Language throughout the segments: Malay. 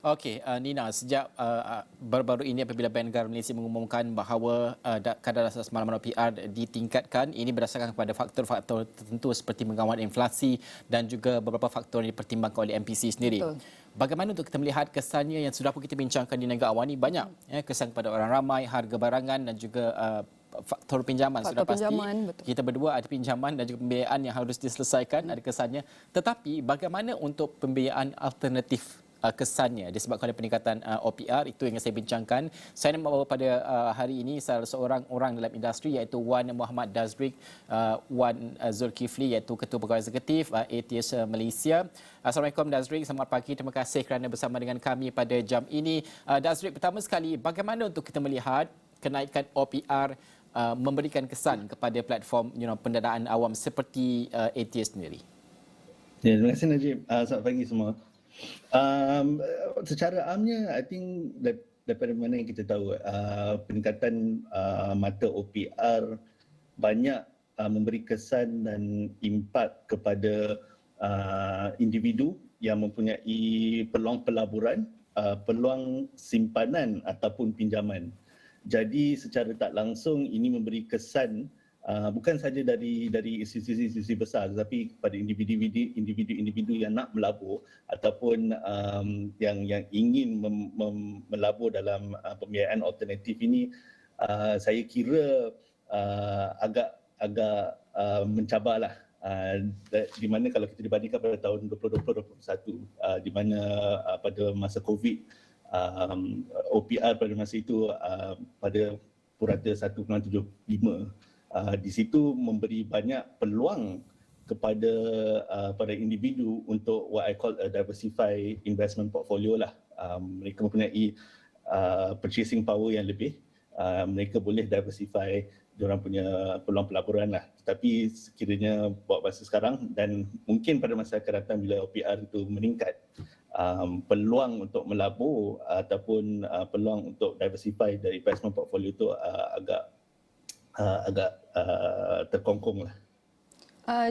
Okey, Nina, sejak baru-baru ini apabila Bank Negara Malaysia mengumumkan bahawa kadar asas malaman OPR ditingkatkan, ini berdasarkan kepada faktor-faktor tertentu seperti mengawal inflasi dan juga beberapa faktor yang dipertimbangkan oleh MPC sendiri. Betul. Bagaimana untuk kita melihat kesannya yang sudah pun kita bincangkan di negara awal ini banyak kesan kepada orang ramai, harga barangan dan juga faktor pinjaman sudah Faktor pasti. pinjaman, betul. Kita berdua ada pinjaman dan juga pembiayaan yang harus diselesaikan, ada kesannya. Tetapi bagaimana untuk pembiayaan alternatif kesannya disebabkan oleh peningkatan OPR, itu yang saya bincangkan. Saya nak membawa pada hari ini salah seorang orang dalam industri iaitu Wan Muhammad Dazriq, Wan Zulkifli iaitu Ketua Pegawai Eksekutif ATS Malaysia. Assalamualaikum Dazriq, selamat pagi. Terima kasih kerana bersama dengan kami pada jam ini. Dazriq, pertama sekali bagaimana untuk kita melihat kenaikan OPR memberikan kesan kepada platform pendanaan awam seperti ATS sendiri? Ya, terima kasih Najib. Selamat pagi semua. Secara amnya, I think daripada mana yang kita tahu, peningkatan mata OPR banyak memberi kesan dan impak kepada individu yang mempunyai peluang pelaburan, peluang simpanan ataupun pinjaman. Jadi secara tak langsung ini memberi kesan bukan saja dari institusi-institusi besar, tetapi kepada individu-individu yang nak melabur ataupun yang ingin melabur dalam pembiayaan alternatif ini, saya kira agak mencabarlah. Di mana kalau kita dibandingkan pada tahun 2020-2021, di mana pada masa COVID, OPR pada masa itu pada purata 1.75. Di situ memberi banyak peluang kepada para individu untuk what I call a diversified investment portfolio lah. Mereka mempunyai purchasing power yang lebih. Mereka boleh diversify diorang punya peluang pelaburan lah. Tapi sekiranya buat masa sekarang dan mungkin pada masa akan datang bila OPR itu meningkat, peluang untuk melabur ataupun peluang untuk diversify dari investment portfolio itu agak terkongkong lah.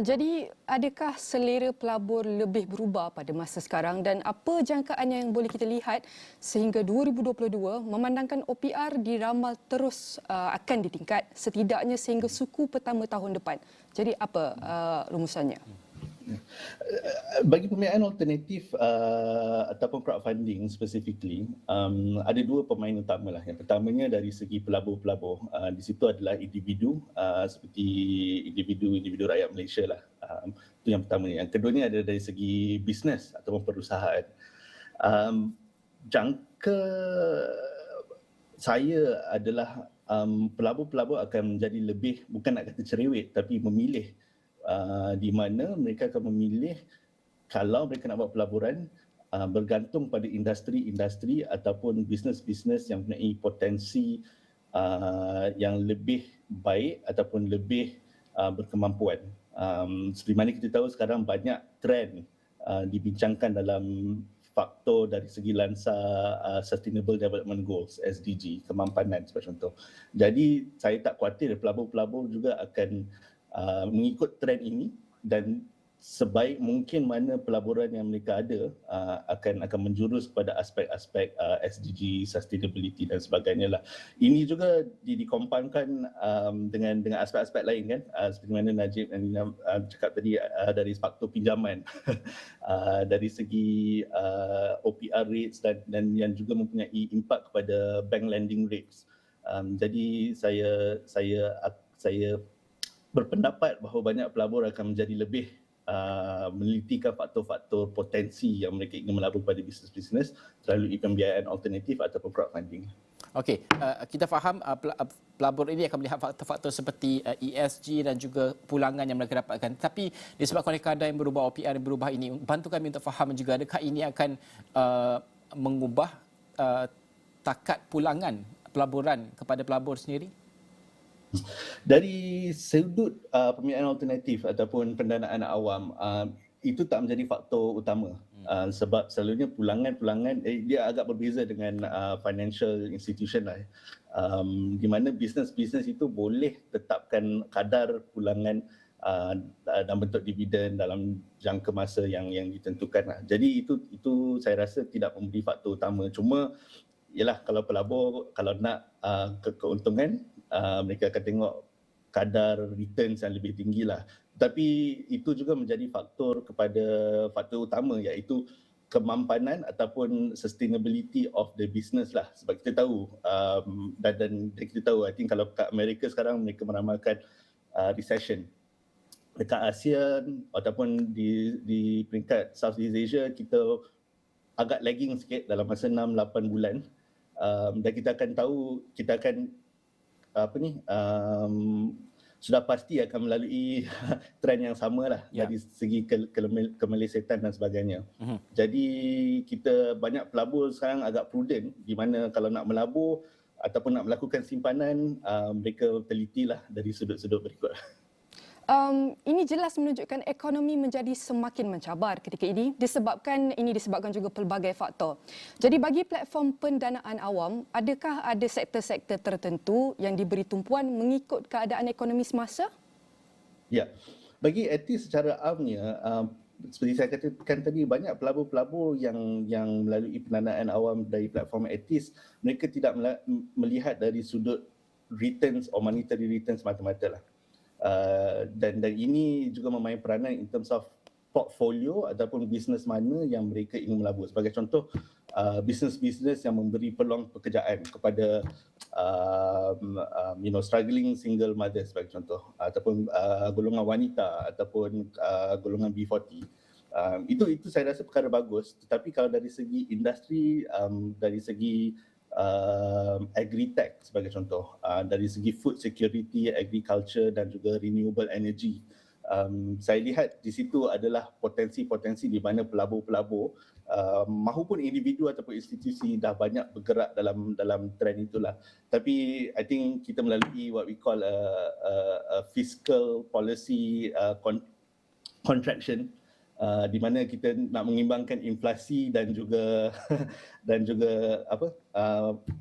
Jadi adakah selera pelabur lebih berubah pada masa sekarang dan apa jangkaan yang boleh kita lihat sehingga 2022 memandangkan OPR diramal terus akan ditingkat setidaknya sehingga suku pertama tahun depan. Jadi apa rumusannya? Bagi pembiayaan alternatif ataupun crowdfunding specifically, ada dua pemain utama lah. Yang pertamanya dari segi pelabur-pelabur, di situ adalah individu seperti individu rakyat Malaysia lah. Itu yang pertama. Yang keduanya adalah dari segi bisnes ataupun perusahaan. Jangka saya adalah pelabur-pelabur akan menjadi lebih, bukan nak kata cerewet, tapi memilih di mana mereka akan memilih kalau mereka nak buat pelaburan bergantung pada industri-industri ataupun bisnes-bisnes yang mempunyai potensi yang lebih baik ataupun lebih berkemampuan. Seperti mana kita tahu sekarang banyak trend dibincangkan dalam faktor dari segi lansa Sustainable Development Goals, SDG, kemampanan sebagai contoh. Jadi saya tak khawatir pelabur-pelabur juga akan mengikut trend ini dan sebaik mungkin mana pelaburan yang mereka ada akan menjurus kepada aspek-aspek SDG, sustainability dan sebagainya lah. Ini juga dikompankan dengan aspek-aspek lain kan, seperti mana Najib dan Nina cakap tadi, dari faktor pinjaman, dari segi OPR rates dan yang juga mempunyai impak kepada bank lending rates. Jadi saya berpendapat bahawa banyak pelabur akan menjadi lebih menelitikan faktor-faktor potensi yang mereka ingin melabur pada bisnes-bisnes melalui pembiayaan alternatif ataupun crowdfunding. Okey, kita faham pelabur ini akan melihat faktor-faktor seperti ESG dan juga pulangan yang mereka dapatkan. Tapi disebabkan oleh kadar yang berubah, OPR yang berubah ini, bantu kami untuk faham juga adakah ini akan mengubah takat pulangan pelaburan kepada pelabur sendiri? Dari sudut pembiayaan alternatif ataupun pendanaan awam, itu tak menjadi faktor utama. Sebab selalunya pulangan dia agak berbeza dengan financial institution lah. Di mana bisnes-bisnes itu boleh tetapkan kadar pulangan dalam bentuk dividen dalam jangka masa yang ditentukan lah. Jadi itu saya rasa tidak memberi faktor utama. Cuma ialah kalau pelabur kalau nak keuntungan, mereka akan tengok kadar returns yang lebih tinggi lah. Tapi itu juga menjadi faktor utama, iaitu kemampanan ataupun sustainability of the business lah. Sebab kita tahu dan kita tahu, I think kalau kat Amerika sekarang mereka meramalkan recession. Dekat ASEAN ataupun di peringkat Southeast Asia, kita agak lagging sikit dalam masa 6-8 bulan. Dan kita akan tahu, kita akan sudah pasti akan melalui trend yang sama lah dari segi kemelesetan dan sebagainya. Jadi kita banyak pelabur sekarang agak prudent, di mana kalau nak melabur ataupun nak melakukan simpanan, mereka telitilah dari sudut-sudut berikut. Ini jelas menunjukkan ekonomi menjadi semakin mencabar ketika ini disebabkan juga pelbagai faktor. Jadi bagi platform pendanaan awam, adakah ada sektor-sektor tertentu yang diberi tumpuan mengikut keadaan ekonomi semasa? Ya, bagi etis secara amnya, seperti saya katakan tadi, banyak pelabur-pelabur yang melalui pendanaan awam dari platform etis, mereka tidak melihat dari sudut returns or monetary returns semata-mata lah. Dan ini juga memain peranan in terms of portfolio ataupun bisnes mana yang mereka ingin melabur. Sebagai contoh, bisnes-bisnes yang memberi peluang pekerjaan kepada struggling single mothers sebagai contoh, ataupun golongan wanita ataupun golongan B40. Itu saya rasa perkara bagus. Tetapi kalau dari segi industri, dari segi agri-tech sebagai contoh, dari segi food security, agriculture dan juga renewable energy, saya lihat di situ adalah potensi-potensi di mana pelabur-pelabur mahupun individu ataupun institusi dah banyak bergerak dalam trend itulah. Tapi I think kita melalui what we call a fiscal policy contraction, di mana kita nak mengimbangkan inflasi dan juga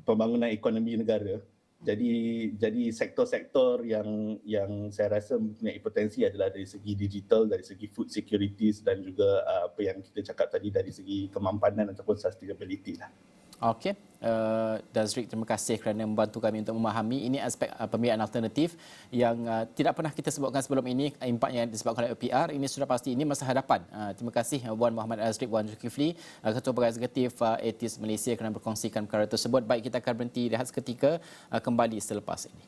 pembangunan ekonomi negara. Jadi sektor-sektor yang saya rasa mempunyai potensi adalah dari segi digital, dari segi food securities dan juga apa yang kita cakap tadi dari segi kemampanan ataupun sustainability lah. Okey, Dazrik, terima kasih kerana membantu kami untuk memahami ini aspek pembiayaan alternatif yang tidak pernah kita sebutkan sebelum ini, impak yang disebabkan oleh OPR. Ini sudah pasti, ini masa hadapan. Terima kasih Wan Muhammad Dazrik, Wan Zulkifli, Ketua Pegawai Eksekutif ATIS Malaysia kerana berkongsikan perkara tersebut. Baik, kita akan berhenti rehat seketika, kembali selepas ini.